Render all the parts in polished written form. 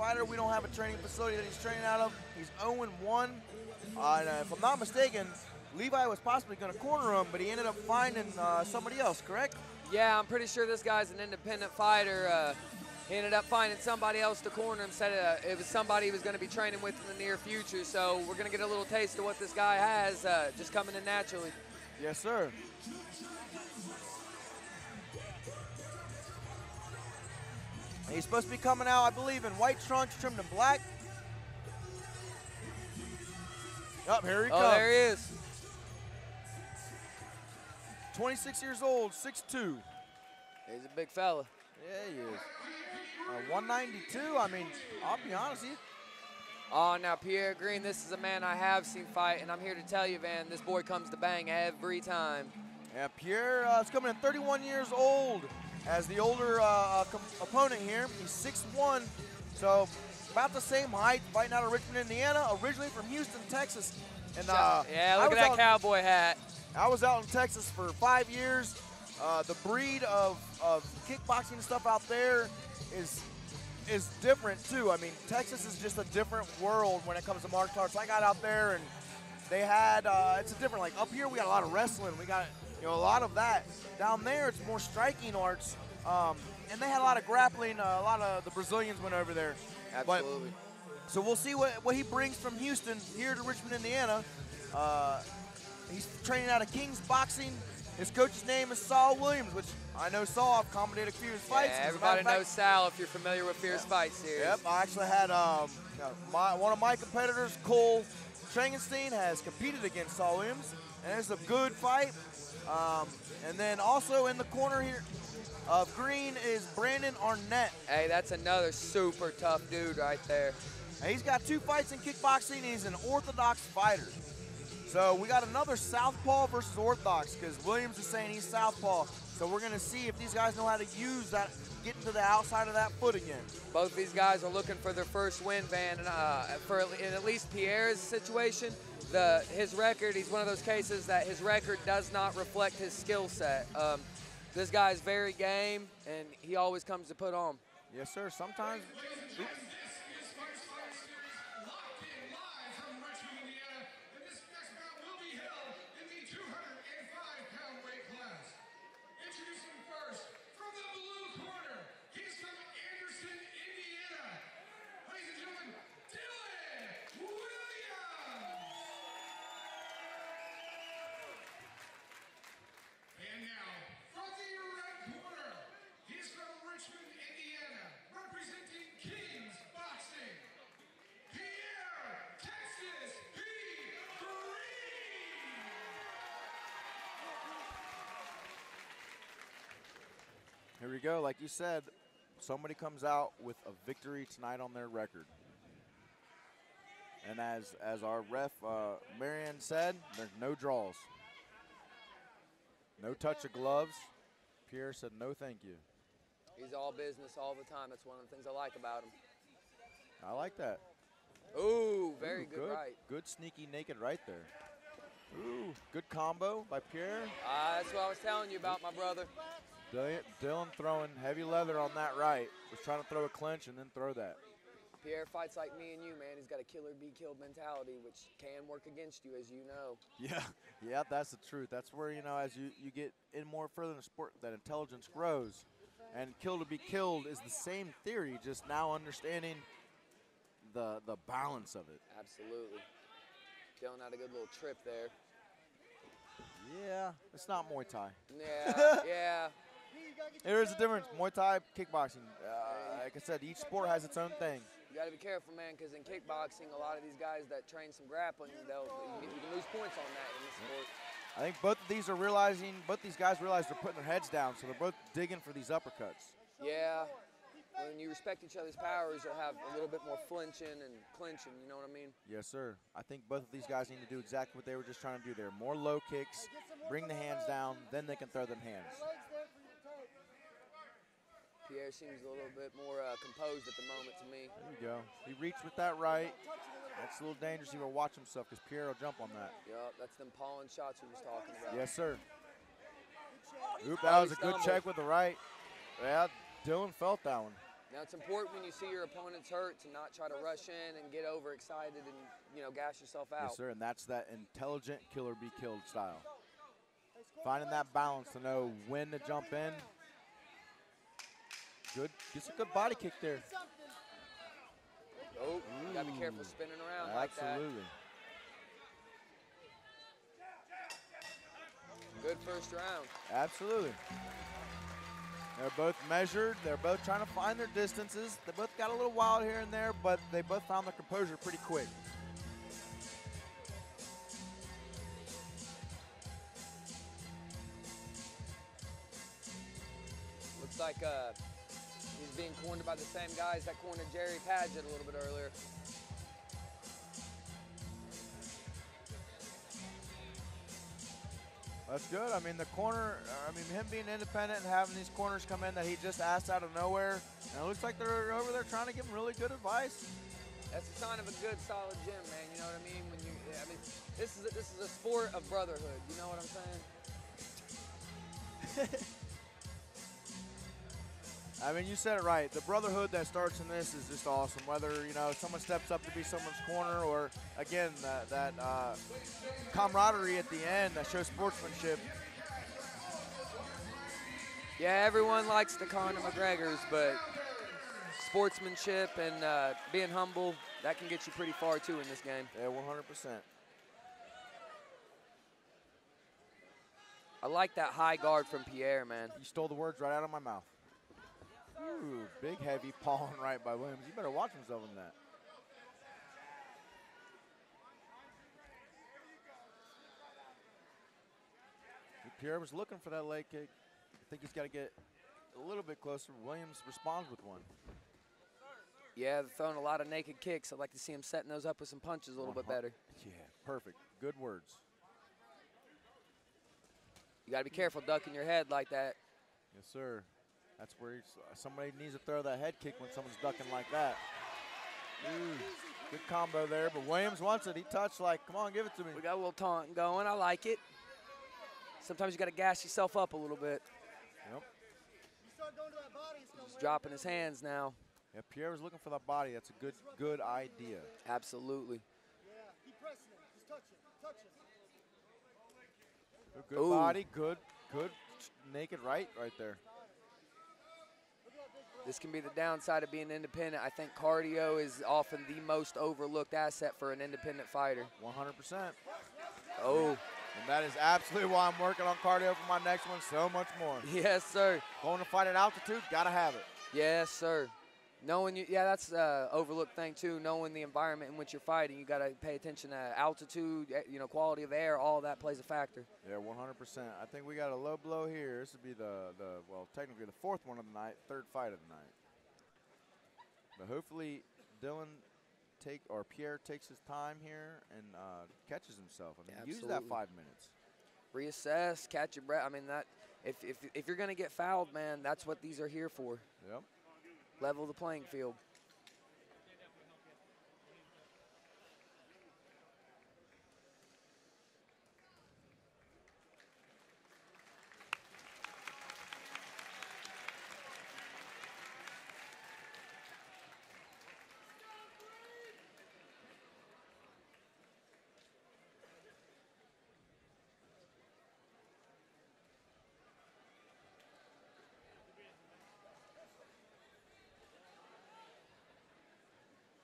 fighter. We don't have a training facility that he's training out of. He's 0-1. And if I'm not mistaken, Levi was possibly going to corner him, but he ended up finding somebody else, correct? Yeah, I'm pretty sure this guy's an independent fighter. He ended up finding somebody else to corner him, said it was somebody he was going to be training with in the near future. So we're going to get a little taste of what this guy has, just coming in naturally. Yes, sir. He's supposed to be coming out, I believe, in white trunks trimmed in black. Up, here he comes. Oh, there he is. 26 years old, 6'2". He's a big fella. Yeah, he is. 192, I mean, I'll be honest, Oh, now Pierre Green, this is a man I have seen fight, and I'm here to tell you, Van, this boy comes to bang every time. Yeah, Pierre is coming in 31 years old as the older opponent here. He's 6'1", so about the same height, fighting out of Richmond, Indiana, originally from Houston, Texas. And yeah, look at that cowboy hat. I was out in Texas for 5 years. The breed of kickboxing and stuff out there is different too. I mean, Texas is just a different world when it comes to martial arts. I got out there and they had it's a different, like up here we got a lot of wrestling, we got a lot of that. Down there it's more striking arts, and they had a lot of grappling. A lot of the Brazilians went over there. Absolutely. So we'll see what he brings from Houston here to Richmond, Indiana. He's training out of King's Boxing. His coach's name is Saul Williams, which I know Saul. I've commentated a few of his fights. Yeah, everybody knows Sal if you're familiar with Pierre's fight series. Yep, I actually had one of my competitors, Cole Trangenstein, has competed against Saul Williams, and it's a good fight. And then also in the corner here of green is Brandon Arnett. Hey, that's another super tough dude right there. And he's got 2 fights in kickboxing. He's an orthodox fighter. So we got another southpaw versus orthodox, because Williams is saying he's southpaw. So we're going to see if these guys know how to use that, get into the outside of that foot again. Both these guys are looking for their first win, Van. And in at least Pierre's situation, his record, he's one of those cases that his record does not reflect his skill set. This guy's very game, and he always comes to put on. Yes, sir. Sometimes. Oops. Here we go. Like you said, somebody comes out with a victory tonight on their record. And as our ref, Marianne said, there's no draws. No touch of gloves. Pierre said no thank you. He's all business all the time. That's one of the things I like about him. I like that. Ooh, very good right. Good sneaky naked right there. Ooh, good combo by Pierre. That's what I was telling you about, my brother. Dillon throwing heavy leather on that right. Was trying to throw a clinch and then throw that. Pierre fights like me and you, man. He's got a killer be killed mentality, which can work against you, as you know. Yeah, that's the truth. That's where, as you get in more further in the sport, that intelligence grows. And kill to be killed is the same theory, just now understanding the balance of it. Absolutely. Dillon had a good little trip there. Yeah, it's not Muay Thai. Yeah. There is a difference. Muay Thai, kickboxing. Like I said, each sport has its own thing. You got to be careful, man, because in kickboxing, a lot of these guys that train some grappling, you can lose points on that in this sport. I think both these guys realize they're putting their heads down, so they're both digging for these uppercuts. Yeah. When you respect each other's powers, you'll have a little bit more flinching and clinching, you know what I mean? Yes, sir. I think both of these guys need to do exactly what they were just trying to do there. More low kicks, bring the hands down, then they can throw them hands. Pierre seems a little bit more composed at the moment to me. There you go. He reached with that right. That's a little dangerous. He will watch himself because Pierre will jump on that. Yep, that's them pawing shots we was talking about. Yes, sir. Oop, that was a good check with the right. Yeah, Dillon felt that one. Now, it's important when you see your opponents hurt to not try to rush in and get overexcited and, you know, gas yourself out. Yes, sir, and that's that intelligent killer be killed style. Finding that balance to know when to jump in. Good, gets a good body kick there. Oh, you gotta be careful spinning around like that. Absolutely. Good first round. Absolutely. They're both measured. They're both trying to find their distances. They both got a little wild here and there, but they both found their composure pretty quick. Looks like he's being cornered by the same guys that cornered Jerry Padgett a little bit earlier. That's good. I mean, him being independent and having these corners come in that he just asked out of nowhere. And it looks like they're over there trying to give him really good advice. That's a sign of a good, solid gym, man. You know what I mean? This is a sport of brotherhood. You know what I'm saying? I mean, you said it right. The brotherhood that starts in this is just awesome. Whether, you know, someone steps up to be someone's corner or, again, that camaraderie at the end that shows sportsmanship. Yeah, everyone likes the Conor McGregors, but sportsmanship and being humble, that can get you pretty far, too, in this game. Yeah, 100%. I like that high guard from Pierre, man. You stole the words right out of my mouth. Ooh, big heavy pawing right by Williams. You better watch himself in that. Pierre was looking for that leg kick. I think he's got to get a little bit closer. Williams responds with one. Yeah, they're throwing a lot of naked kicks. I'd like to see him setting those up with some punches a little bit better. Yeah, perfect. Good words. You got to be careful ducking your head like that. Yes, sir. That's where somebody needs to throw that head kick when someone's ducking like that. Ooh, good combo there, but Williams wants it. He touched like, come on, give it to me. We got a little taunt going. I like it. Sometimes you got to gas yourself up a little bit. Yep. He's dropping his hands now. Yeah, Pierre was looking for that body. That's a good idea. Absolutely. Yeah, keep pressing him. Just touch him. Good body, good naked right there. This can be the downside of being independent. I think cardio is often the most overlooked asset for an independent fighter. 100%. Oh. And that is absolutely why I'm working on cardio for my next one so much more. Yes, sir. Going to fight at altitude, got to have it. Yes, sir. That's an overlooked thing, too. Knowing the environment in which you're fighting, you got to pay attention to altitude, quality of air, all that plays a factor. Yeah, 100%. I think we got a low blow here. This would be technically the fourth one of the night, third fight of the night. But hopefully Pierre takes his time here and catches himself. I mean, use that 5 minutes. Reassess, catch your breath. I mean, if you're going to get fouled, man, that's what these are here for. Yep. Level the playing field.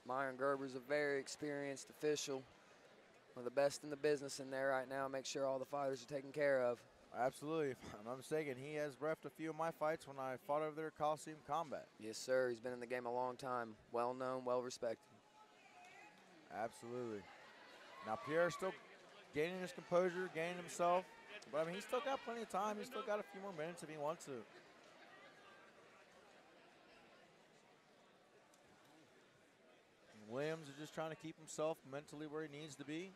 Myron Gerber's a very experienced official. One of the best in the business in there right now. Make sure all the fighters are taken care of. Absolutely. If I'm not mistaken, he has reffed a few of my fights when I fought over there at Coliseum Combat. Yes, sir. He's been in the game a long time. Well known, well respected. Absolutely. Now Pierre's still gaining his composure, gaining himself. But I mean, he's still got plenty of time. He's still got a few more minutes if he wants to. Williams is just trying to keep himself mentally where he needs to be.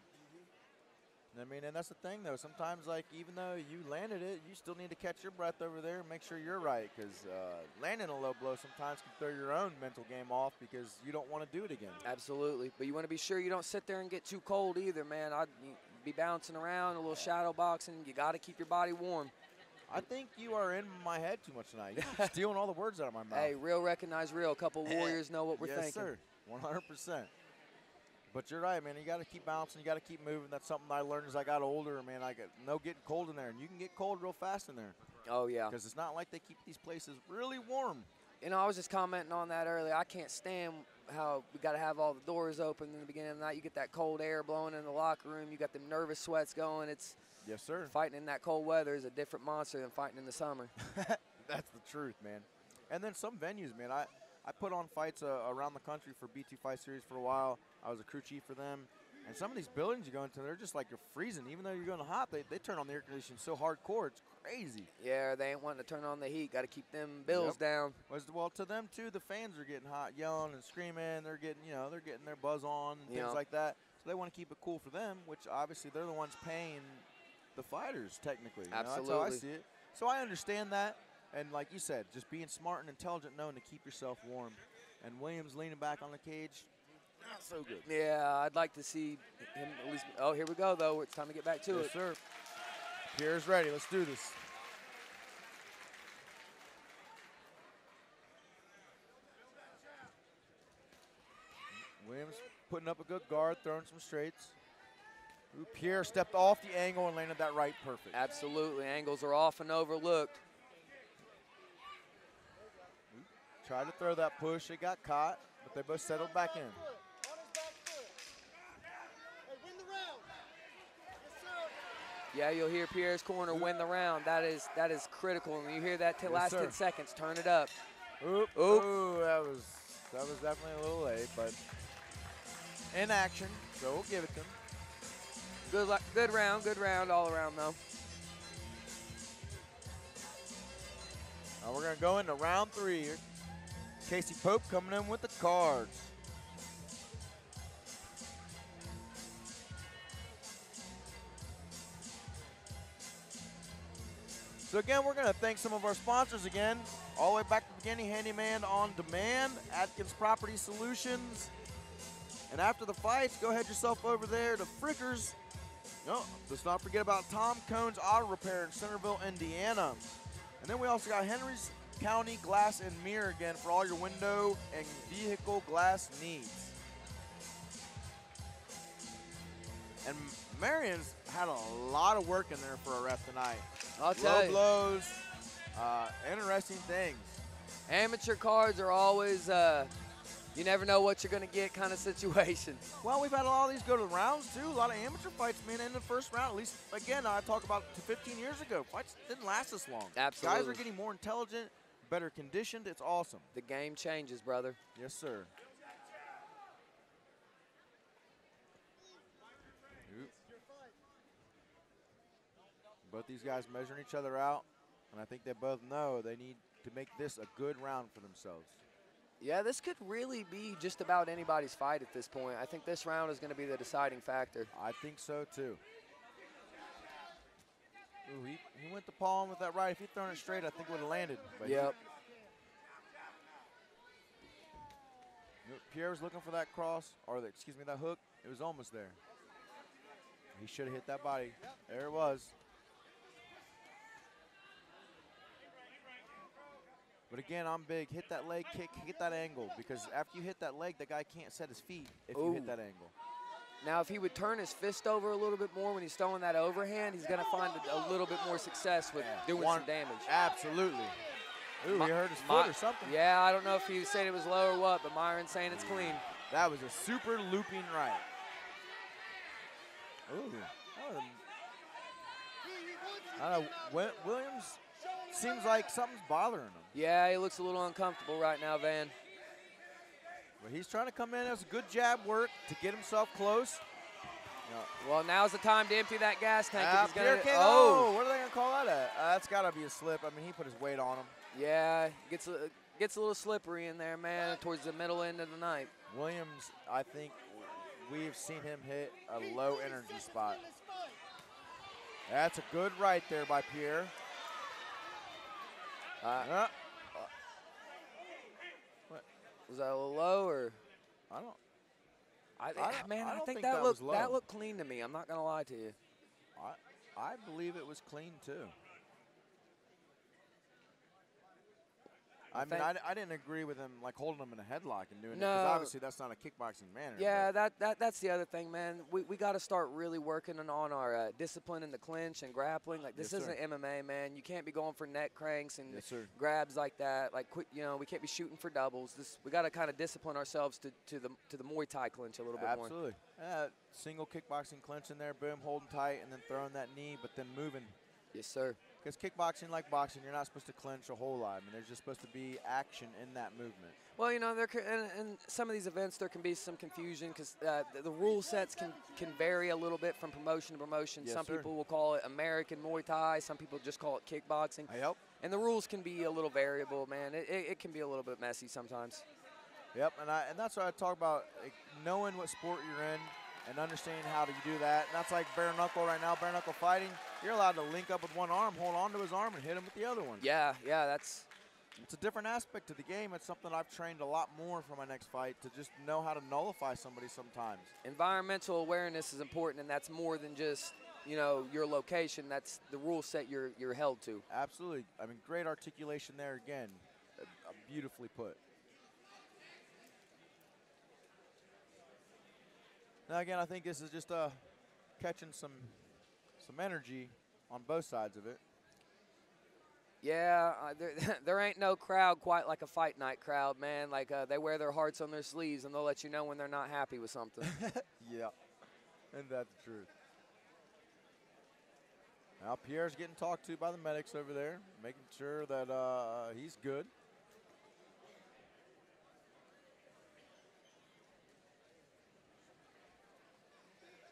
I mean, and that's the thing, though. Sometimes, like, even though you landed it, you still need to catch your breath over there and make sure you're right, because landing a low blow sometimes can throw your own mental game off because you don't want to do it again. Absolutely. But you want to be sure you don't sit there and get too cold either, man. You'd be bouncing around, a little shadow boxing. You got to keep your body warm. I think you are in my head too much tonight. You're stealing all the words out of my mouth. Hey, real recognize real. A couple warriors know what we're yes, thinking. Yes, sir. 100%. But you're right, man. You got to keep bouncing. You got to keep moving. That's something I learned as I got older, man. I got no getting cold in there, and you can get cold real fast in there. Oh, yeah. Because it's not like they keep these places really warm. You know, I was just commenting on that earlier. I can't stand how we got to have all the doors open in the beginning of the night. You get that cold air blowing in the locker room. You got them nervous sweats going. It's yes, sir. Fighting in that cold weather is a different monster than fighting in the summer. That's the truth, man. And then some venues, man. I put on fights around the country for B2 Fight Series for a while. I was a crew chief for them. And some of these buildings you go into, they're just like you're freezing. Even though you're going hot, they turn on the air conditioning so hardcore, it's crazy. Yeah, they ain't wanting to turn on the heat. Got to keep them bills down. Well, to them, too, the fans are getting hot, yelling and screaming. They're getting, they're getting their buzz on and things like that. So they want to keep it cool for them, which obviously they're the ones paying the fighters, technically. Absolutely. That's how I see it. So I understand that. And like you said, just being smart and intelligent, knowing to keep yourself warm. And Williams leaning back on the cage, not so good. Yeah, I'd like to see him at least. Oh, here we go, though. It's time to get back to it. Yes, sir. Pierre's ready. Let's do this. Williams putting up a good guard, throwing some straights. Ooh, Pierre stepped off the angle and landed that right perfect. Absolutely. Angles are often overlooked. Ooh, tried to throw that push. It got caught, but they both settled back in. Yeah, you'll hear Pierre's corner win the round. That is critical. And you hear that last 10 seconds. Turn it up. Oop. Oop. Ooh, that was definitely a little late, but in action, so we'll give it to him. Good round all around, though. Now we're going to go into round 3 here. Casey Pope coming in with the cards. So again, we're going to thank some of our sponsors again. All the way back to the beginning, Handyman on Demand, Atkins Property Solutions. And after the fights, go head yourself over there to Frickers. No, let's not forget about Tom Cohn's Auto Repair in Centerville, Indiana. And then we also got Henry's County Glass and Mirror again for all your window and vehicle glass needs. And Marion's had a lot of work in there for a ref tonight. I'll tell you. Low blows, interesting things. Amateur cards are always, you never know what you're going to get kind of situation. Well, we've had a lot of these go to rounds, too. A lot of amateur fights, man, in the first round. At least, again, I talk about 15 years ago. Fights didn't last this long. Absolutely. Guys are getting more intelligent, better conditioned. It's awesome. The game changes, brother. Yes, sir. Both these guys measuring each other out, and I think they both know they need to make this a good round for themselves. Yeah, this could really be just about anybody's fight at this point. I think this round is going to be the deciding factor. I think so, too. Ooh, he went to palm with that right. If he'd thrown it straight, I think it would have landed. But yep. Pierre was looking for that cross, or that hook. It was almost there. He should have hit that body. There it was. But again, I'm big. Hit that leg kick, hit that angle, because after you hit that leg, the guy can't set his feet if you hit that angle. Now, if he would turn his fist over a little bit more when he's throwing that overhand, he's going to find a little bit more success with doing some damage. Absolutely. Ooh, he hurt his foot or something. Yeah, I don't know if he said it was low or what, but Myron's saying it's clean. That was a super looping right. Ooh. I don't know. Williams seems like something's bothering him. Yeah, he looks a little uncomfortable right now, Van. But he's trying to come in as good jab work to get himself close. Well, now's the time to empty that gas tank. If he's Pierre gonna, came what are they going to call that at? That's got to be a slip. I mean, he put his weight on him. Yeah, gets a little slippery in there, man, towards the middle end of the night. Williams, I think we've seen him hit a low energy spot. That's a good right there by Pierre. What? Was that a little low or? I think that looked clean to me. I'm not gonna lie to you. I believe it was clean too. I mean, I didn't agree with him like holding him in a headlock and doing it, No. because obviously that's not a kickboxing manner. Yeah, but that's the other thing, man. We got to start really working on our discipline in the clinch and grappling. Like, this Yes, sir. isn't MMA, man. You can't be going for neck cranks and Yes, sir. grabs like that. Like, we can't be shooting for doubles. We got to kind of discipline ourselves to the Muay Thai clinch a little bit more. Absolutely. Single kickboxing clinch in there, boom, holding tight, and then throwing that knee, but then moving. Yes, sir. Because kickboxing, like boxing, you're not supposed to clinch a whole lot. I mean, there's just supposed to be action in that movement. Well, there in some of these events there can be some confusion because the rule sets can vary a little bit from promotion to promotion. Yes, some sir. people will call it American Muay Thai. Some people just call it kickboxing. Yep. And the rules can be a little variable, man. It can be a little bit messy sometimes. Yep, and that's what I talk about, like, knowing what sport you're in and understanding how to do that. And that's like bare knuckle right now, bare knuckle fighting. You're allowed to link up with one arm, hold on to his arm, and hit him with the other one. Yeah, that's. It's a different aspect to the game. It's something I've trained a lot more for my next fight, to just know how to nullify somebody sometimes. Environmental awareness is important, and that's more than just your location. That's the rule set you're held to. Absolutely. I mean, great articulation there again. Beautifully put. Now again, I think this is just catching some energy on both sides of it. Yeah, there ain't no crowd quite like a fight night crowd, man. Like, they wear their hearts on their sleeves, and they'll let you know when they're not happy with something. Yeah, and that's the truth. Now Pierre's getting talked to by the medics over there, making sure that he's good.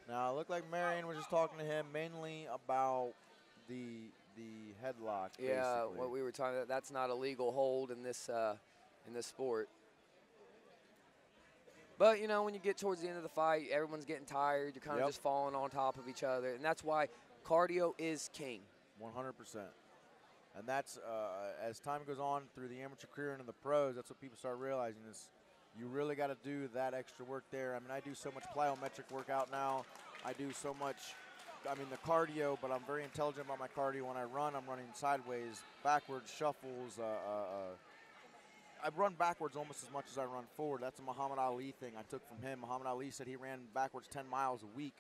Now, it looked like Marion was just talking to him mainly about the headlock. Yeah, basically. what we were talking about, that's not a legal hold in this sport. But, when you get towards the end of the fight, everyone's getting tired. You're kind of just falling on top of each other. And that's why cardio is king. 100%. And that's, as time goes on through the amateur career and in the pros, that's what people start realizing is you really got to do that extra work there. I mean, I do so much plyometric workout now. I do so much, the cardio, but I'm very intelligent about my cardio. When I run, I'm running sideways, backwards, shuffles. I run backwards almost as much as I run forward. That's a Muhammad Ali thing I took from him. Muhammad Ali said he ran backwards 10 miles a week.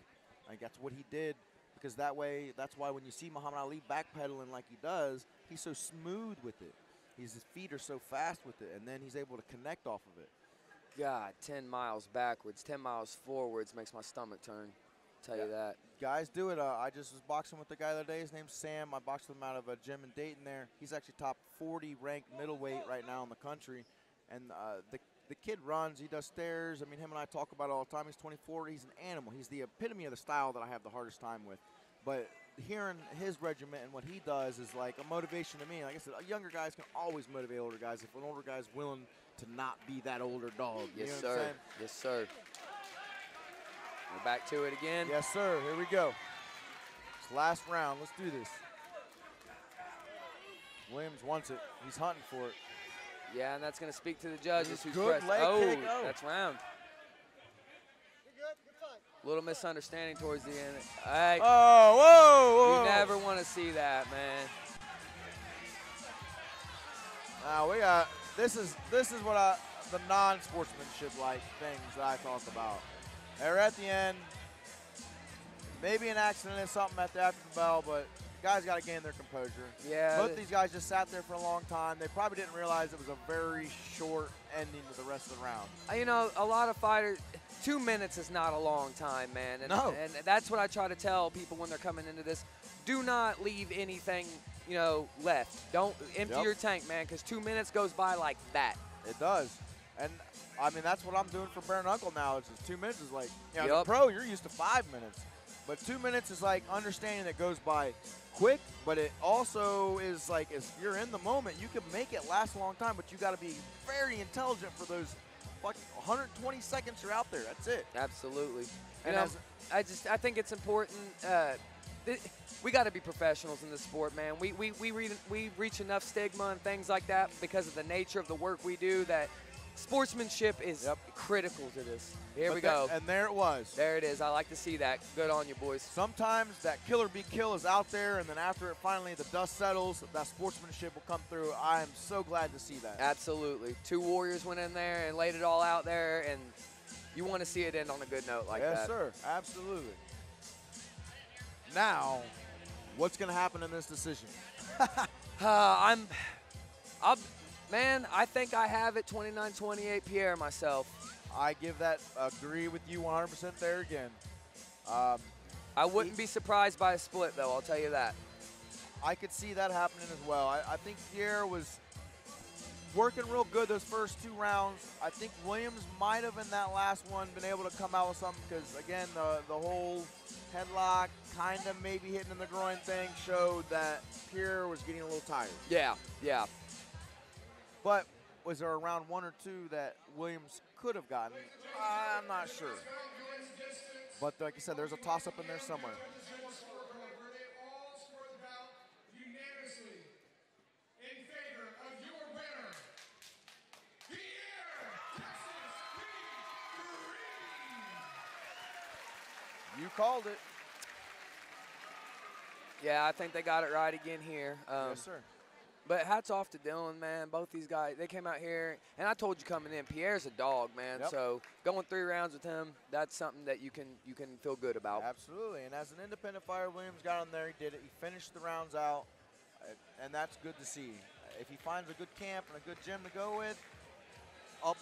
Like, that's what he did, because that's why when you see Muhammad Ali backpedaling like he does, he's so smooth with it. His feet are so fast with it, and then he's able to connect off of it. God, 10 miles backwards, 10 miles forwards makes my stomach turn. Tell you that. Guys do it. I just was boxing with the guy the other day. His name's Sam. I boxed with him out of a gym in Dayton there. He's actually top 40 ranked middleweight right now in the country. And the kid runs. He does stairs. I mean, him and I talk about it all the time. He's 24. He's an animal. He's the epitome of the style that I have the hardest time with. But hearing his regiment and what he does is like a motivation to me. Like I said, younger guys can always motivate older guys if an older guy's willing to not be that older dog. Yes, you know sir. what I'm saying? Yes, sir. We're back to it again. Yes, sir. Here we go. It's last round. Let's do this. Williams wants it. He's hunting for it. Yeah, and that's going to speak to the judges. Who's Good pressed. leg kick. Oh. That's round. You're good. Good fight. Little misunderstanding towards the end. Hey, Oh, whoa. you never want to see that, man. Now we got this is what the non-sportsmanship like things that I talk about. They're at the end. Maybe an accident is something after the bell, but guys got to gain their composure. Yeah. Both these guys just sat there for a long time. They probably didn't realize it was a very short ending to the rest of the round. A lot of fighters, 2 minutes is not a long time, man. And, No. and that's what I try to tell people when they're coming into this. Do not leave anything, left. Don't empty your tank, man, because 2 minutes goes by like that. It does. And, I mean, that's what I'm doing for bare knuckle now. It's just 2 minutes is like, as a Yup. pro, you're used to 5 minutes. But 2 minutes is like understanding that goes by quick, but it also is like, if you're in the moment, you can make it last a long time, but you got to be very intelligent for those fucking 120 seconds you're out there. That's it. Absolutely. And I think it's important. We got to be professionals in this sport, man. We reach enough stigma and things like that because of the nature of the work we do that sportsmanship is critical to this. Here we go. And there it was. There it is. I like to see that. Good on you, boys. Sometimes that killer be kill is out there, and then after it finally the dust settles, that sportsmanship will come through. I am so glad to see that. Absolutely. 2 warriors went in there and laid it all out there, and you want to see it end on a good note like that. Yes, sir. Absolutely. Now, what's going to happen in this decision? Man, I think I have it 29-28 Pierre myself. I agree with you 100% there again. I wouldn't be surprised by a split, though, I'll tell you that. I could see that happening as well. I think Pierre was working real good those first 2 rounds. I think Williams might have in that last one been able to come out with something because, again, the whole headlock, kind of maybe hitting in the groin thing showed that Pierre was getting a little tired. Yeah, yeah. But was there a round 1 or 2 that Williams could have gotten? I'm not sure. But like I said, there's a toss-up in there somewhere. You called it. Yeah, I think they got it right again here. Yes, sir. But hats off to Dillon, man. Both these guys, they came out here, and I told you coming in, Pierre's a dog, man. Yep. So going 3 rounds with him, that's something that you can feel good about. Absolutely. And as an independent fighter, Williams got on there. He did it. He finished the rounds out, and that's good to see. If he finds a good camp and a good gym to go with, up